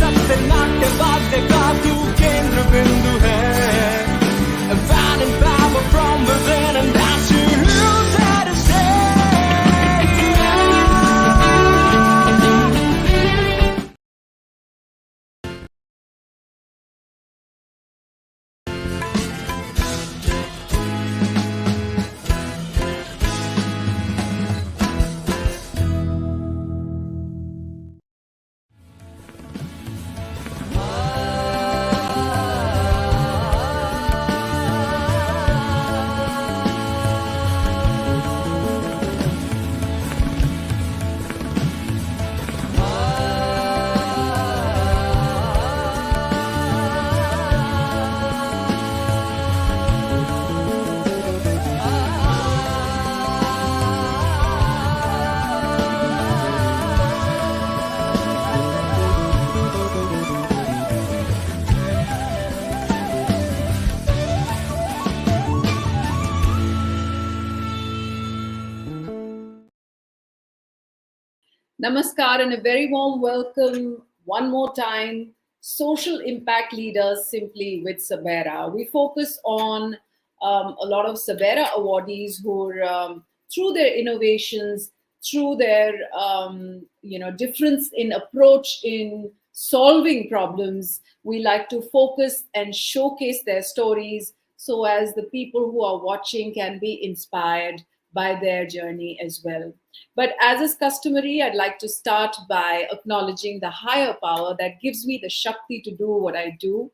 सबसे नाट्य वाद्य का तू केंद्र बिंदु है. Finding power from within and that's you there to stay. Namaskar and a very warm welcome one more time. Social impact leaders simply with SABERA. We focus on a lot of SABERA awardees who are, through their innovations, through their difference in approach in solving problems, we like to focus and showcase their stories so as the people who are watching can be inspired by their journey as well. But as is customary, I'd like to start by acknowledging the higher power that gives me the Shakti to do what I do.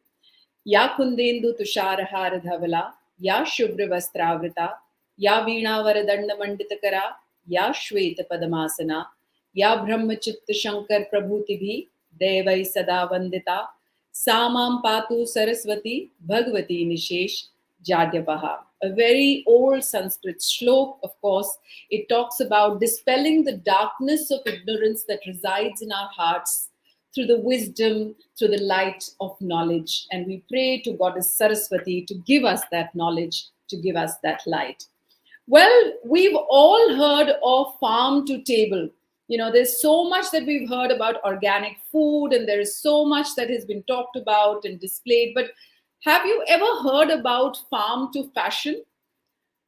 Ya Kundendu Tusharahara Dhavala, Ya Shubhra Vastravrita, Ya Veena Varadanda Manditakara, Ya Shweta Padamasana, Ya Brahmachitta Shankar Prabhutibhi, Devai Sada Vandita, Samam Patu Saraswati, Bhagavati Nishesh, Jadyapaha. A very old Sanskrit shlok, of course. It talks about dispelling the darkness of ignorance that resides in our hearts through the wisdom, through the light of knowledge. And we pray to Goddess Saraswati to give us that knowledge, to give us that light. Well, we've all heard of farm to table. You know, there's so much that we've heard about organic food, and there is so much that has been talked about and displayed. But have you ever heard about farm to fashion?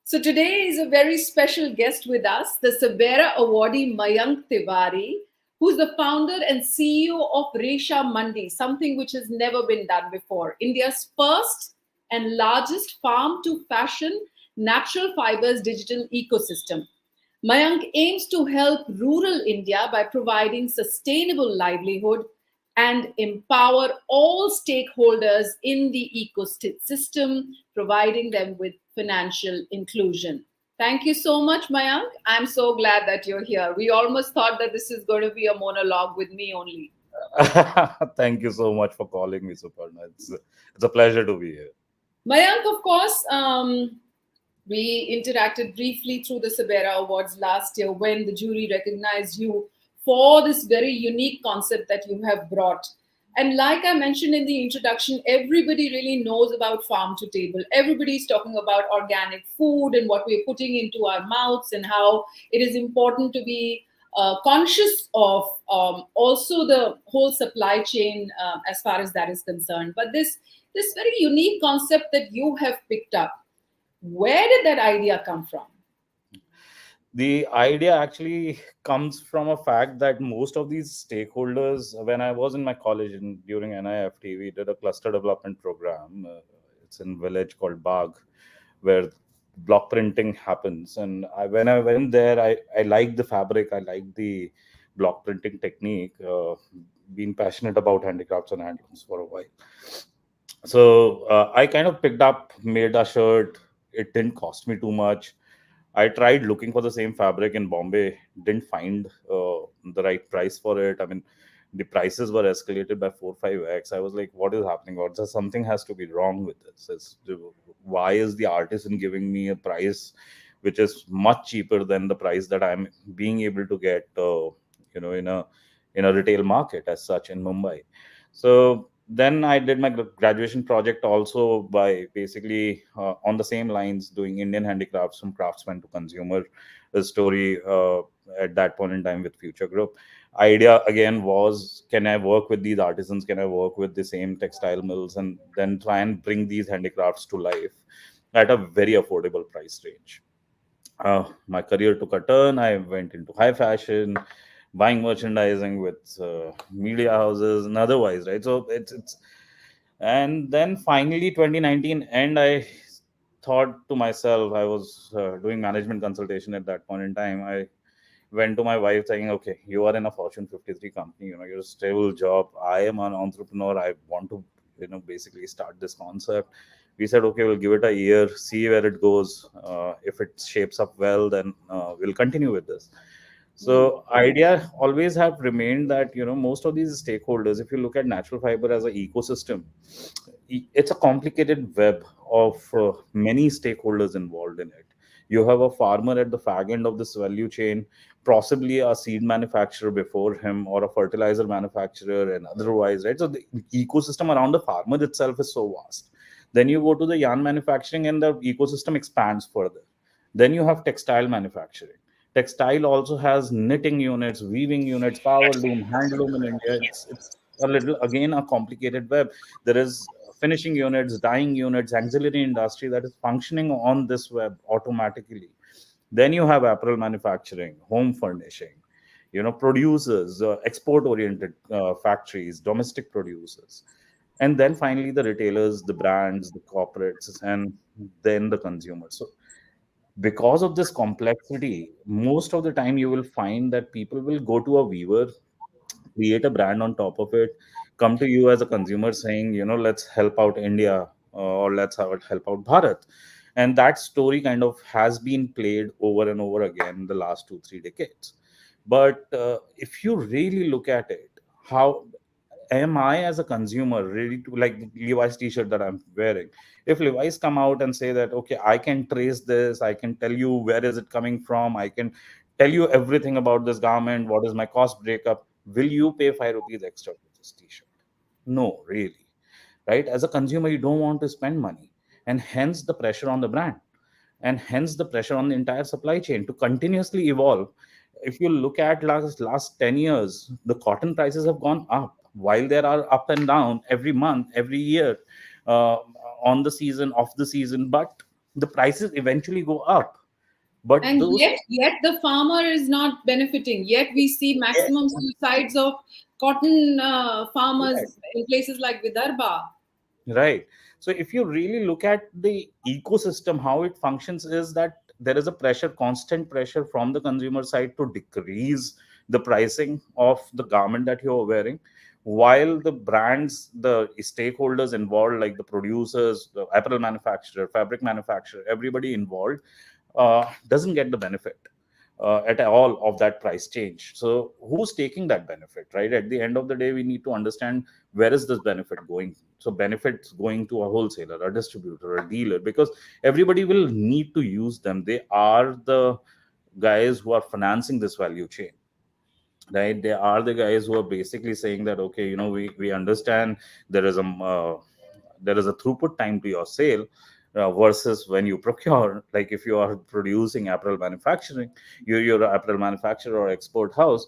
So today is a very special guest with us, the SABERA Awardee Mayank Tiwari, who's the founder and CEO of Reshamandi, something which has never been done before. India's first and largest farm to fashion natural fibers digital ecosystem. Mayank aims to help rural India by providing sustainable livelihood and empower all stakeholders in the ecosystem, providing them with financial inclusion. Thank you so much, Mayank. I'm so glad that you're here. We almost thought that this is going to be a monologue with me only. Thank you so much for calling me, Suparna. It's a pleasure to be here. Mayank, of course, we interacted briefly through the SABERA Awards last year when the jury recognized you for this very unique concept that you have brought. And like I mentioned in the introduction, everybody really knows about farm to table. Everybody's talking about organic food and what we're putting into our mouths and how it is important to be conscious of also the whole supply chain as far as that is concerned. But this very unique concept that you have picked up, where did that idea come from? The idea actually comes from a fact that most of these stakeholders, when I was in my college and during NIFT, we did a cluster development program. It's in a village called Bagh, where block printing happens. And when I went there, I liked the fabric, I liked the block printing technique, been passionate about handicrafts and handlooms for a while. So I kind of picked up, made a shirt. It didn't cost me too much. I tried looking for the same fabric in Bombay, didn't find the right price for it. I mean, the prices were escalated by 4-5x. I was like, what is happening? Or something has to be wrong with this. Why is the artisan giving me a price which is much cheaper than the price that I'm being able to get, in a retail market as such in Mumbai? So then I did my graduation project also by basically on the same lines, doing Indian handicrafts from craftsman to consumer story. at that point in time with Future Group. Idea again was, can I work with these artisans? Can I work with the same textile mills and then try and bring these handicrafts to life at a very affordable price range? My career took a turn. I went into high fashion, buying merchandising with media houses and otherwise, right? So it's and then finally 2019, and I thought to myself, I was doing management consultation at that point in time. I went to my wife saying, okay, you are in a Fortune 53 company, you're a stable job. I am an entrepreneur. I want to, basically start this concept. We said, okay, we'll give it a year, see where it goes. If it shapes up well, then we'll continue with this. Hmm. So idea always have remained that, most of these stakeholders, if you look at natural fiber as an ecosystem, it's a complicated web of many stakeholders involved in it. You have a farmer at the fag end of this value chain, possibly a seed manufacturer before him, or a fertilizer manufacturer, and otherwise, right? So the ecosystem around the farmer itself is so vast. Then you go to the yarn manufacturing, and the ecosystem expands further. Then you have textile manufacturing. Textile also has knitting units, weaving units, power loom, handloom in India. It's a little, again, a complicated web. There is finishing units, dyeing units, auxiliary industry that is functioning on this web automatically. Then you have apparel manufacturing, home furnishing, producers, export oriented factories, domestic producers, and then finally the retailers, the brands, the corporates, and then the consumers. So because of this complexity, most of the time you will find that people will go to a weaver, create a brand on top of it, come to you as a consumer saying, let's help out India, or let's help out Bharat. And that story kind of has been played over and over again the last 2 3 decades. But if you really look at it, how am I as a consumer ready to, like the Levi's t-shirt that I'm wearing? If Levi's come out and say that, okay, I can trace this, I can tell you where is it coming from, I can tell you everything about this garment, what is my cost breakup, will you pay 5 rupees extra for this t-shirt? No, really. Right? As a consumer, you don't want to spend money, and hence the pressure on the brand, and hence the pressure on the entire supply chain to continuously evolve. If you look at last 10 years, the cotton prices have gone up, while there are up and down every month, every year, uh, on the season, off the season, but the prices eventually go up. But And those, yet the farmer is not benefiting. Yet we see maximum suicides of cotton farmers in places like Vidarbha. right. So if you really look at the ecosystem, how it functions is that there is a pressure, constant pressure from the consumer side to decrease the pricing of the garment that you're wearing, while the brands, the stakeholders involved, like the producers, the apparel manufacturer, fabric manufacturer, everybody involved doesn't get the benefit at all of that price change. So who's taking that benefit, right? At the end of the day, we need to understand, where is this benefit going? So benefits going to a wholesaler, a distributor, a dealer, because everybody will need to use them. They are the guys who are financing this value chain, right? They are the guys who are basically saying that, okay, we understand there is a throughput time to your sale, versus when you procure. Like if you are producing apparel manufacturing, you're an apparel manufacturer or export house,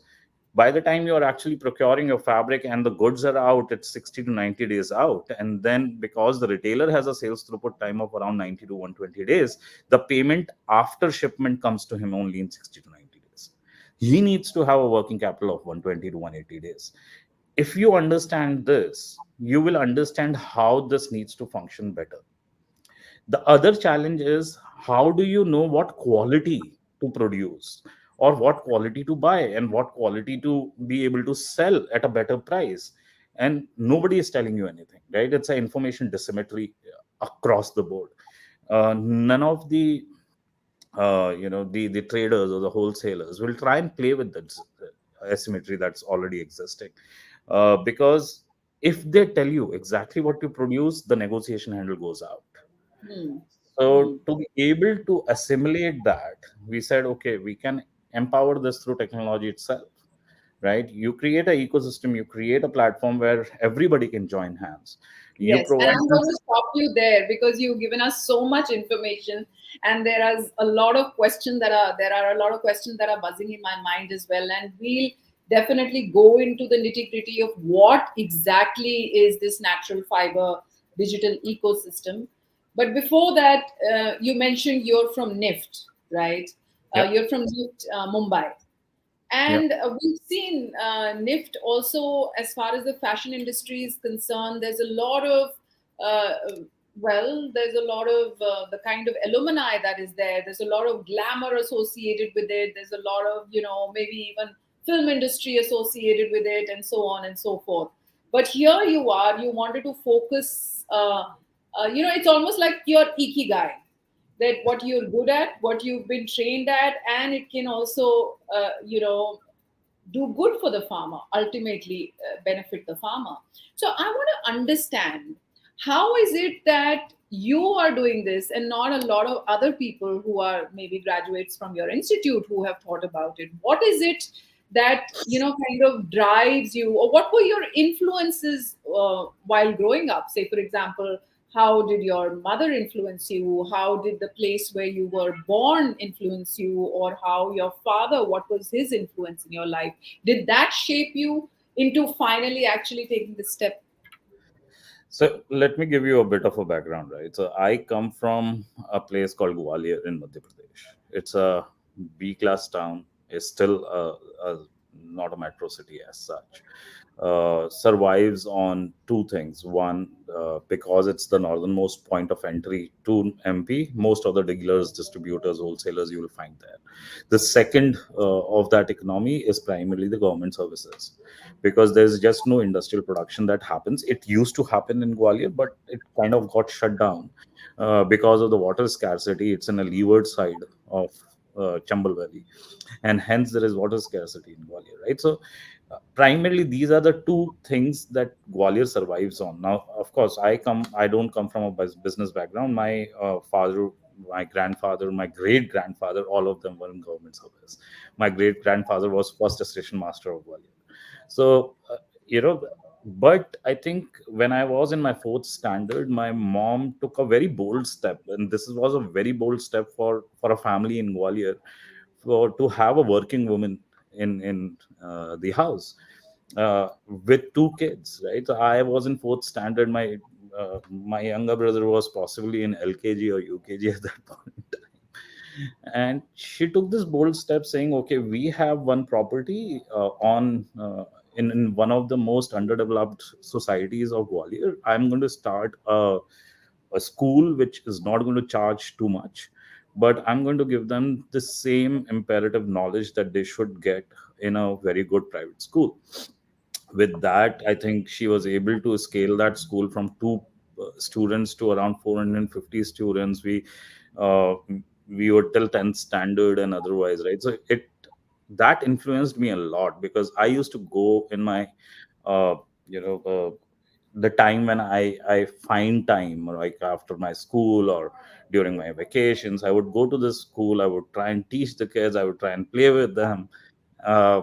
by the time you're actually procuring your fabric and the goods are out, it's 60 to 90 days out. And then because the retailer has a sales throughput time of around 90 to 120 days, the payment after shipment comes to him only in 60 to 90 days. He needs to have a working capital of 120 to 180 days. If you understand this, you will understand how this needs to function better. The other challenge is, how do you know what quality to produce, or what quality to buy, and what quality to be able to sell at a better price? And nobody is telling you anything, right? It's an information asymmetry across the board. None of the the traders or the wholesalers will try and play with that asymmetry that's already existing, because if they tell you exactly what to produce, the negotiation handle goes out. Hmm. Hmm. So to be able to assimilate that, we said, okay, we can empower this through technology itself, right? You create an ecosystem, you create a platform where everybody can join hands. You Yes, and provide I'm them. going to stop you there because you've given us so much information, and there is a lot of questions that are there are a lot of questions that are buzzing in my mind as well, and we'll definitely go into the nitty gritty of what exactly is this natural fiber digital ecosystem. But before that, you mentioned you're from NIFT, right? Yep. You're from NIFT, Mumbai. Yep. And we've seen NIFT also, as far as the fashion industry is concerned, there's a lot of, uh, there's a lot of the kind of alumni that is there. There's a lot of glamour associated with it. There's a lot of, maybe even film industry associated with it, and so on and so forth. But here you are, you wanted to focus, it's almost like your ikigai, that what you're good at, what you've been trained at, and it can also, do good for the farmer, ultimately benefit the farmer. So I want to understand, how is it that you are doing this and not a lot of other people who are maybe graduates from your institute who have thought about it? What is it that, kind of drives you, or what were your influences while growing up? Say, for example, how did your mother influence you? How did the place where you were born influence you? Or how your father, what was his influence in your life? Did that shape you into finally actually taking the step? So let me give you a bit of a background, right? So I come from a place called Gwalior in Madhya Pradesh. It's a B class town. It's still not a metro city as such. Survives on two things. One, because it's the northernmost point of entry to MP, most of the dealers, distributors, wholesalers you will find there. The second of that economy is primarily the government services, because there's just no industrial production that happens. It used to happen in Gwalior, but it kind of got shut down because of the water scarcity. It's in a leeward side of Chambal Valley, and hence there is water scarcity in Gwalior, right? So primarily these are the two things that Gwalior survives on. Now, of course, I don't come from a business background. My father, my grandfather, my great grandfather, all of them were in government service. My great grandfather was first station master of Gwalior. So you know but I think when I was in my fourth standard, my mom took a very bold step, and this was a very bold step for a family in Gwalior, for to have a working woman in the house, with two kids, right? So I was in fourth standard. My younger brother was possibly in LKG or UKG at that point in time. And she took this bold step, saying, okay, we have one property on in one of the most underdeveloped societies of Gwalior. I'm going to start a school which is not going to charge too much, but I'm going to give them the same imperative knowledge that they should get in a very good private school. With that, I think she was able to scale that school from two students to around 450 students. Uh, we were till 10th standard and otherwise, right? So it that influenced me a lot, because I used to go in my uh, you know the time when I find time, like after my school or during my vacations, I would go to this school. I would try and teach the kids. I would try and play with them. uh,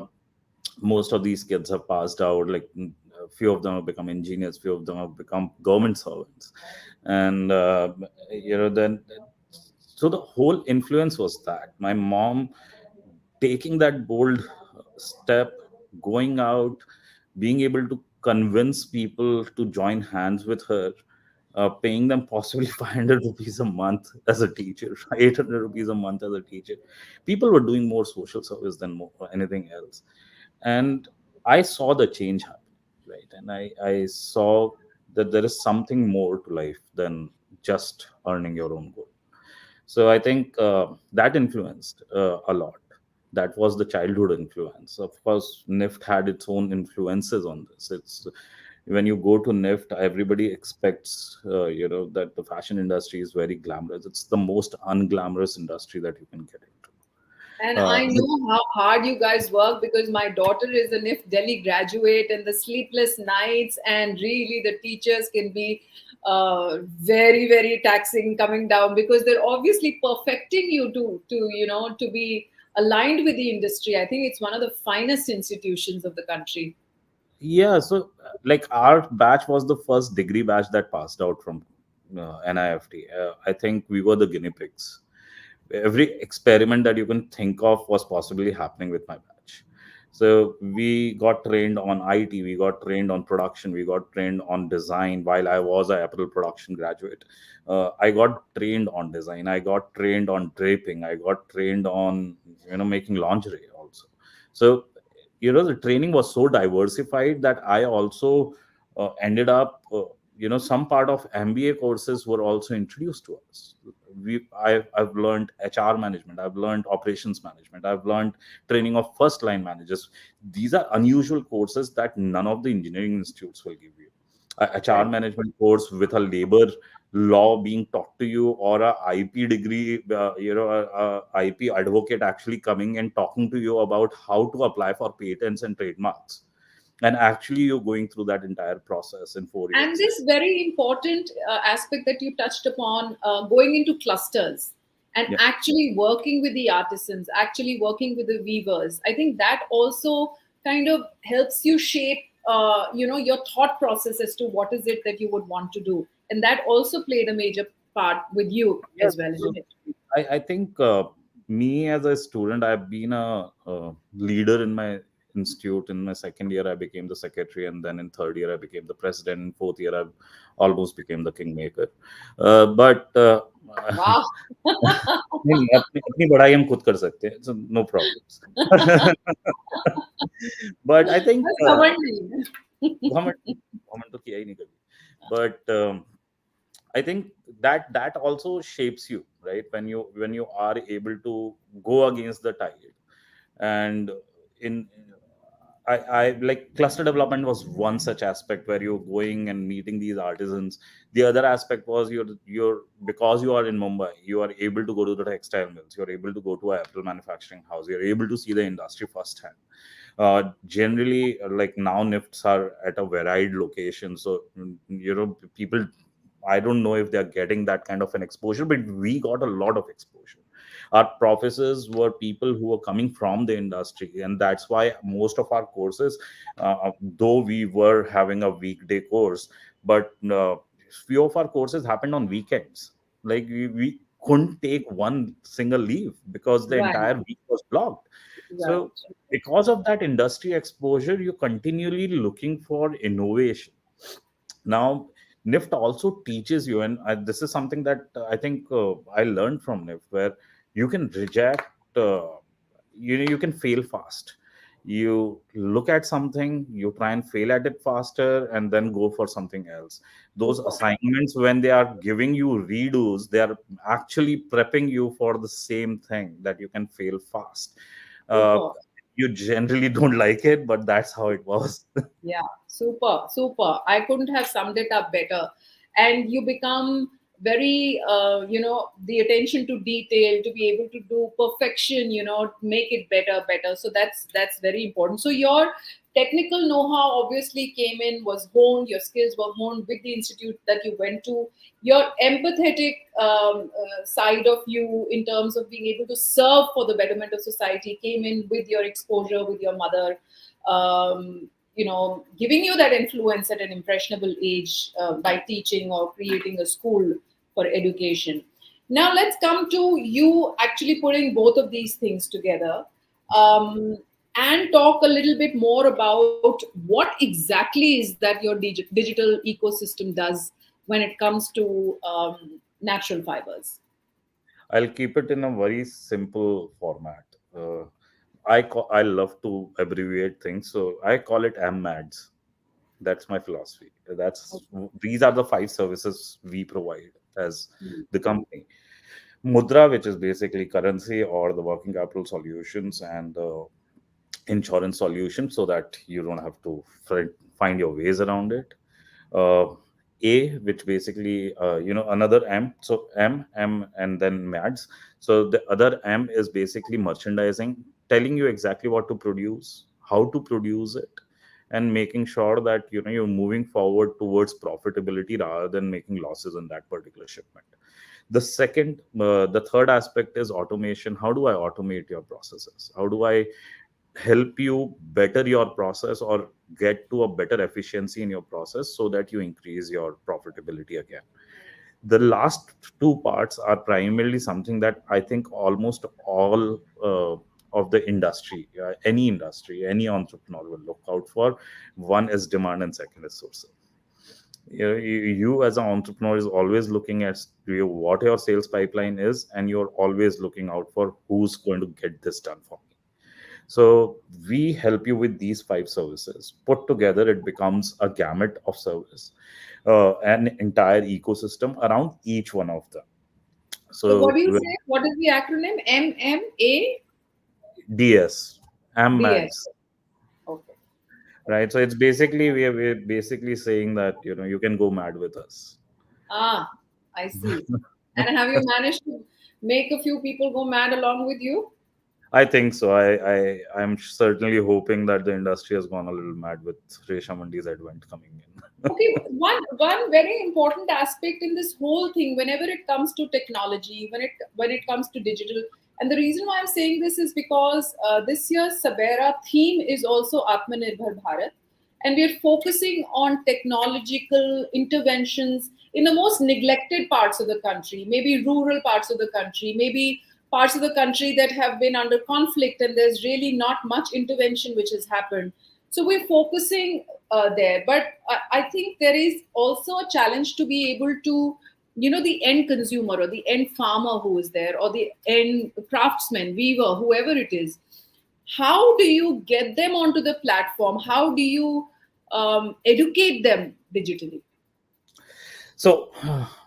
Most of these kids have passed out, like a few of them have become engineers, few of them have become government servants. And then, so the whole influence was that my mom taking that bold step, going out, being able to convince people to join hands with her, paying them possibly 500 rupees a month as a teacher, 800 rupees a month as a teacher. People were doing more social service than anything else. And I saw the change happen, right? And I saw that there is something more to life than just earning your own goal. So I think that influenced a lot. That was the childhood influence. Of course, NIFT had its own influences on this. It's when you go to NIFT, everybody expects that the fashion industry is very glamorous. It's the most unglamorous industry that you can get into. And I With know how hard you guys work, because my daughter is a NIF Delhi graduate, and the sleepless nights and really the teachers can be very, very taxing coming down, because they're obviously perfecting you to be aligned with the industry. I think it's one of the finest institutions of the country. Yeah, so like our batch was the first degree batch that passed out from NIFT. I think we were the guinea pigs. Every experiment that you can think of was possibly happening with my batch. So we got trained on IT, we got trained on production, we got trained on design. While I was a Apple production graduate, I got trained on design. I got trained on draping. I got trained on making lingerie also. So the training was so diversified that I also ended up. Some part of MBA courses were also introduced to us. I've learned HR management, I've learned operations management, I've learned training of first line managers. These are unusual courses that none of the engineering institutes will give you. A HR Right. management course with a labor law being taught to you, or a IP degree, a IP advocate actually coming and talking to you about how to apply for patents and trademarks, and actually you're going through that entire process in four And years. this very important aspect that you touched upon, going into clusters and Yeah. actually working with the artisans, actually working with the weavers, I think that also kind of helps you shape your thought process as to what is it that you would want to do, and that also played a major part with you Yeah, as well, so isn't it? I think me as a student, I've been a leader in my institute. In my second year, I became the secretary, and then in third year, I became the president. In fourth year, I almost became the kingmaker. But Wow. नहीं नहीं, अपनी बड़ाई हम खुद कर सकते हैं, so no problems. But I think That's commendable. घमंड घमंड तो किया ही नहीं कभी. But I think that also shapes you, right? When you are able to go against the tide. And in I like cluster development was one such aspect where you're going and meeting these artisans. The other aspect was you're because you are in Mumbai, you are able to go to the textile mills, you're able to go to a Apple manufacturing house, you're able to see the industry firsthand. Generally, like now NIFTs are at a varied location, so people, I don't know if they're getting that kind of an exposure, but we got a lot of exposure. Our professors were people who were coming from the industry, and that's why most of our courses, though we were having a weekday course, but few of our courses happened on weekends. Like we couldn't take one single leave because the Right, entire week was blocked. right. So because of that industry exposure, you're continually looking for innovation. Now NIFT also teaches you, and this is something that I think I learned from NIFT, where you can reject, uh, you can fail fast. You look at something, you try and fail at it faster, and then go for something else. Those Super, assignments, when they are giving you redos, they are actually prepping you for the same thing that you can fail fast. uh, super. you generally don't like it, but that's how it was. Yeah, super, super. I couldn't have summed it up better. And you become very, the attention to detail, to be able to do perfection, make it better, better. So that's very important. So your technical know-how obviously came in, was honed, your skills were honed with the institute that you went to. Your empathetic side of you, in terms of being able to serve for the betterment of society, came in with your exposure with your mother. Giving you that influence at an impressionable age by teaching or creating a school for education. Now, let's come to you actually putting both of these things together, um, and talk a little bit more about what exactly is that your digital ecosystem does when it comes to natural fibers. I'll keep it in a very simple format. I love to abbreviate things, so I call it MMADS. That's my philosophy. These are the five services we provide as the company. Mudra, which is basically currency or the working capital solutions, and insurance solutions, so that you don't have to find your ways around it. uh, A, which basically, another M. So M, and then MADS. So the other M is basically merchandising, telling you exactly what to produce, how to produce it, and making sure that you're moving forward towards profitability rather than making losses in that particular shipment. The third aspect is automation. How do I automate your processes? How do I help you better your process or get to a better efficiency in your process so that you increase your profitability again? The last two parts are primarily something that I think almost all of the industry, any industry, any entrepreneur will look out for. One is demand and second is sourcing. You as an entrepreneur is always looking at what your sales pipeline is, and you're always looking out for who's going to get this done for me. So we help you with these five services. Put together, it becomes a gamut of service, an entire ecosystem around each one of them. So what So do you say? What is the acronym? MMA? DS, DS. MMADS, Okay. right? So it's basically we're basically saying that you can go mad with us. Ah, I see. And have you managed to make a few people go mad along with you? I think so. I'm certainly hoping that the industry has gone a little mad with Reshamandi's advent coming in. Okay, one very important aspect in this whole thing, whenever it comes to technology, when it comes to digital, and the reason why I'm saying this is because this year's Sabera theme is also Atmanirbhar Bharat, and we're focusing on technological interventions in the most neglected parts of the country, maybe rural parts of the country, maybe parts of the country that have been under conflict, and there's really not much intervention which has happened. So we're focusing there, but I think there is also a challenge to be able to, the end consumer or the end farmer who is there, or the end craftsman, weaver, whoever it is. How do you get them onto the platform? How do you educate them digitally? So,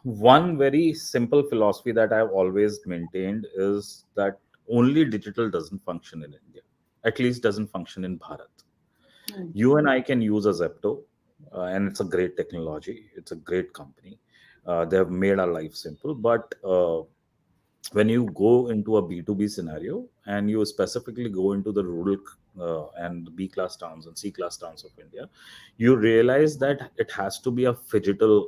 one very simple philosophy that I've always maintained is that only digital doesn't function in India, at least doesn't function in Bharat. Hmm. You and I can use a Zepto, and it's a great technology. It's a great company. They have made our life simple. But when you go into a B2B scenario and you specifically go into the rural and B class towns and C class towns of India, you realize that it has to be a phygital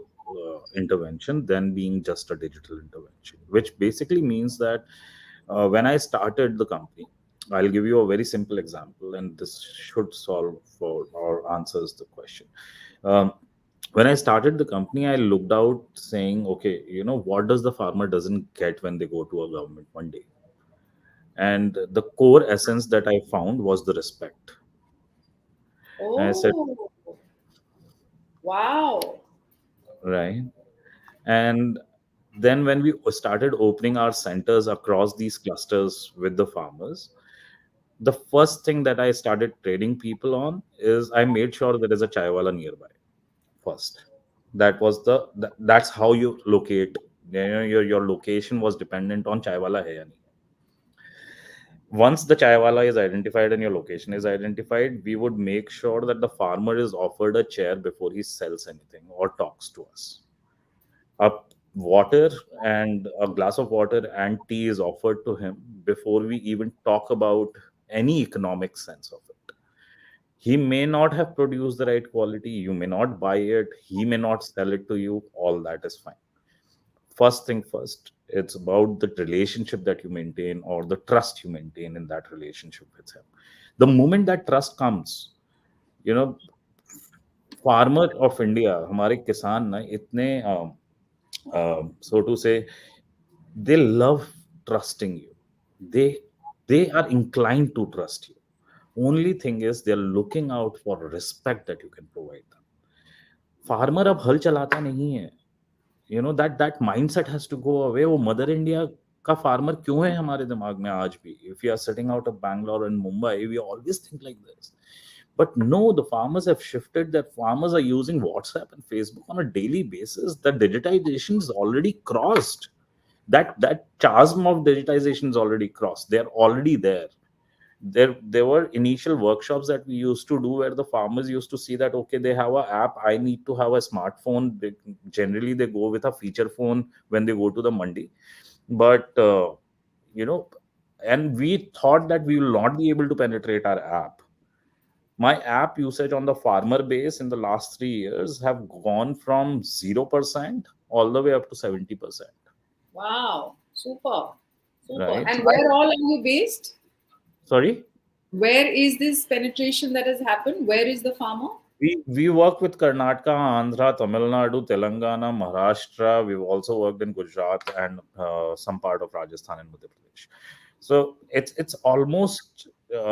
intervention than being just a digital intervention, which basically means that when I started the company, I'll give you a very simple example, and this should solve for or answers the question. Um, when I started the company, I looked out saying, okay, what does the farmer doesn't get when they go to a government one day? And the core essence that I found was the respect. And I said, Oh, wow. right. And then when we started opening our centers across these clusters with the farmers, the first thing that I started training people on is I made sure there is a chaiwala nearby first. That's how you locate. Your location was dependent on chaiwala hai ya nahi. Once the chaiwala is identified and your location is identified, we would make sure that the farmer is offered a chair before he sells anything or talks to us. A water and a glass of water and tea is offered to him before we even talk about any economic sense of it. He may not have produced the right quality, you may not buy it, he may not sell it to you, all that is fine. First thing first, it's about the relationship that you maintain or the trust you maintain in that relationship with him. The moment that trust comes, you know farmer of India, हमारे किसान ना इतने so to say, they love trusting you. They are inclined to trust you. Only thing is they're looking out for respect that you can provide them. Farmer अब हल चलाता नहीं है. That mindset has to go away. वो mother India का farmer क्यों है हमारे दिमाग में आज भी? If you are sitting out of Bangalore and Mumbai, we always think like this. But no, the farmers have shifted. That farmers are using WhatsApp and Facebook on a daily basis. The digitization is already crossed. That chasm of digitization is already crossed. They're already there. There were initial workshops that we used to do where the farmers used to see that, okay, they have a app, I need to have a smartphone. Generally they go with a feature phone when they go to the mandi. But you know and we thought that we will not be able to penetrate our app. My app usage on the farmer base in the last 3 years have gone from 0% all the way up to 70%. Wow, super, super. right? So And where all are you based? sorry. Where is this penetration that has happened? Where is the farmer? We work with Karnataka, Andhra, Tamil Nadu, Telangana, Maharashtra. We've also worked in Gujarat and some part of Rajasthan and Madhya Pradesh. So it's almost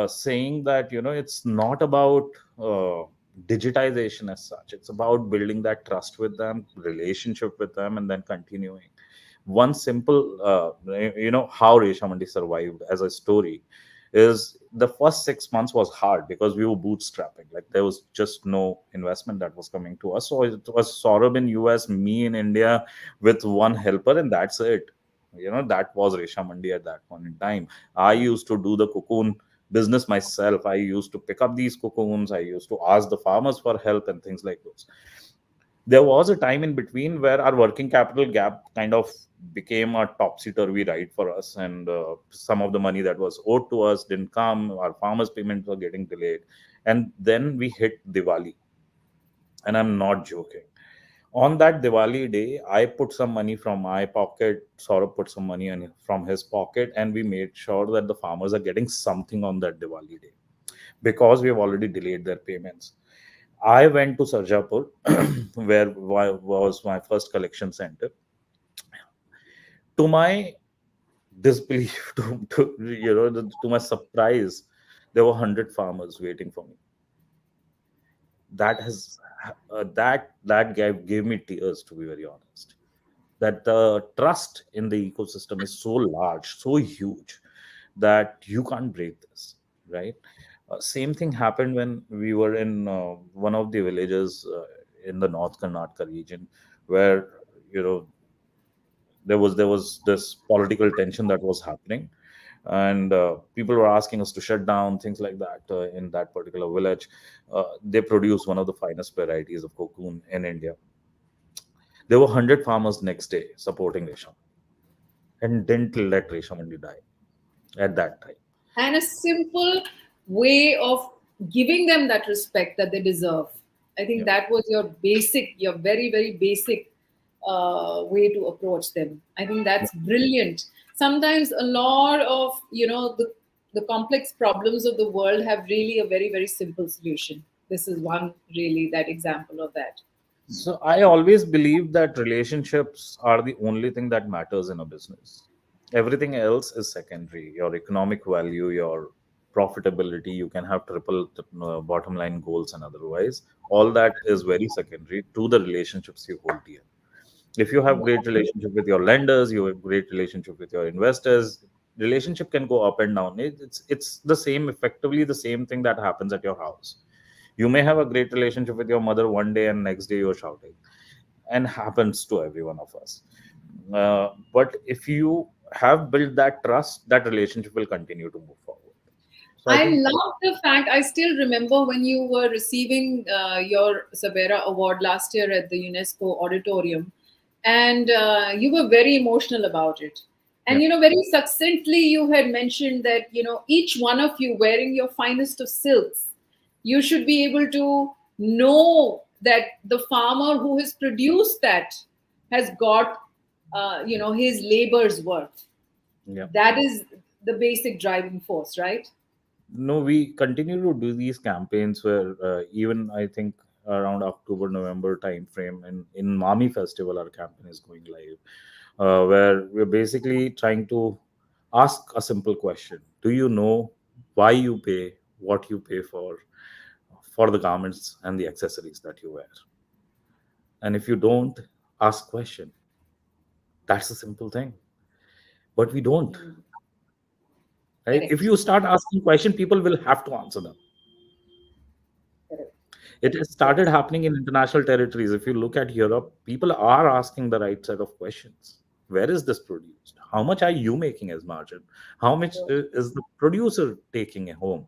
saying that, it's not about uh, digitization as such. It's about building that trust with them, relationship with them, and then continuing. One simple, how Reshamandi survived as a story is the first 6 months was hard because we were bootstrapping. Like there was just no investment that was coming to us. So it was Saurabh in US, me in India with one helper, and that's it. That was Reshamandi at that point in time. I used to do the cocoon business myself. I used to pick up these cocoons. I used to ask the farmers for help and things like those. There was a time in between where our working capital gap kind of became a topsy-turvy ride for us, and some of the money that was owed to us didn't come. Our farmers payments were getting delayed, and then we hit Diwali, and I'm not joking. On that Diwali day, I put some money from my pocket, Saurabh put some money from his pocket, and we made sure that the farmers are getting something on that Diwali day because we have already delayed their payments. I went to Sarjapur, where was my first collection center. To my disbelief, to my surprise, there were 100 farmers waiting for me. That has that gave me tears, to be very honest. That the trust in the ecosystem is so large, so huge, that you can't break this, right? Same thing happened when we were in one of the villages in the North Karnataka region, where you know there was this political tension that was happening, and people were asking us to shut down things like that. In that particular village, they produce one of the finest varieties of cocoon in India. There were 100 farmers next day supporting Resham and didn't let Reshamandi die at that time. And a simple way of giving them that respect that they deserve. I think Yeah. that was your very, very basic way to approach them. I think Yeah. that's brilliant. Sometimes a lot of, the complex problems of the world have really a very, very simple solution. This is one really that example of that. So I always believe that relationships are the only thing that matters in a business. Everything else is secondary. Your economic value, your profitability, you can have triple bottom line goals and otherwise. All that is very secondary to the relationships you hold dear. If you have great relationship with your lenders, you have great relationship with your investors, relationship can go up and down. It's the same, effectively the same thing that happens at your house. You may have a great relationship with your mother one day and next day you're shouting, and happens to every one of us. But if you have built that trust, that relationship will continue to move forward. So I I think, love the fact I still remember when you were receiving your Sabera award last year at the UNESCO auditorium, and you were very emotional about it. yeah, And very succinctly, you had mentioned that each one of you wearing your finest of silks, you should be able to know that the farmer who has produced that has got his labor's worth. yeah. That is the basic driving force, right? No, we continue to do these campaigns where even I think around October, November time frame, in Mami Festival, our campaign is going live, where we're basically trying to ask a simple question: do you know why you pay what you pay for the garments and the accessories that you wear? And if you don't ask question, that's a simple thing. But we don't, Mm, right? If correct. you start asking question, people will have to answer them. Correct. It has Correct. started happening in international territories. If you look at Europe, people are asking the right set of questions. Where is this produced? How much are you making as margin? How much is the producer taking home?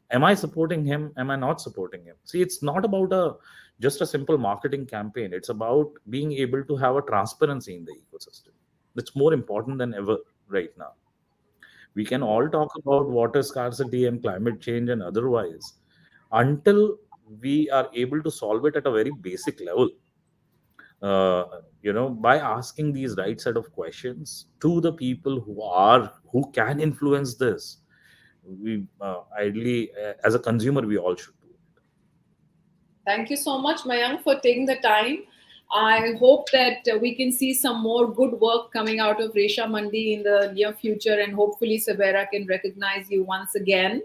Am I supporting him? Am I not supporting him? See, it's not about a just a simple marketing campaign. It's about being able to have a transparency in the ecosystem. It's more important than ever right now. We can Correct. all talk about water scarcity and climate change and otherwise. Until we are able to solve it at a very basic level, by asking these right set of questions to the people who can influence this. We ideally, as a consumer, we all should do it. Thank you so much, Mayank, for taking the time. I hope that we can see some more good work coming out of Reshamandi in the near future, and hopefully SABERA can recognize you once again.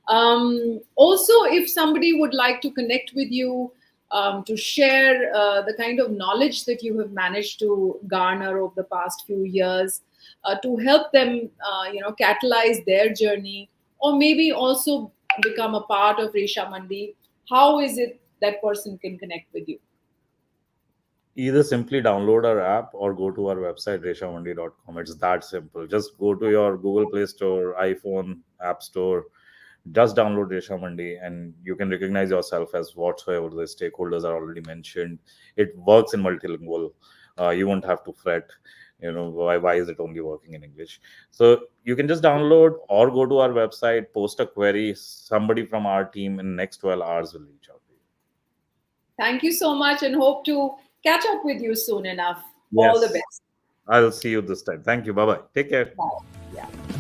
Also, if somebody would like to connect with you to share the kind of knowledge that you have managed to garner over the past few years, to help them, catalyze their journey, or maybe also become a part of Reshamandi, how is it that person can connect with you? Either simply download our app or go to our website reshamandi.com. It's that simple. Just go to your Google Play Store, iPhone App Store, just download Reshamandi, and you can recognize yourself as whatsoever the stakeholders are already mentioned. It works in multilingual. You won't have to fret, why is it only working in English? So you can just download or go to our website, post a query. Somebody from our team in next 12 hours will reach out to you. Thank you so much, and hope to catch up with you soon enough. All the Yes, best. I'll see you this time. Thank you. Bye bye. Take care. Bye. Yeah.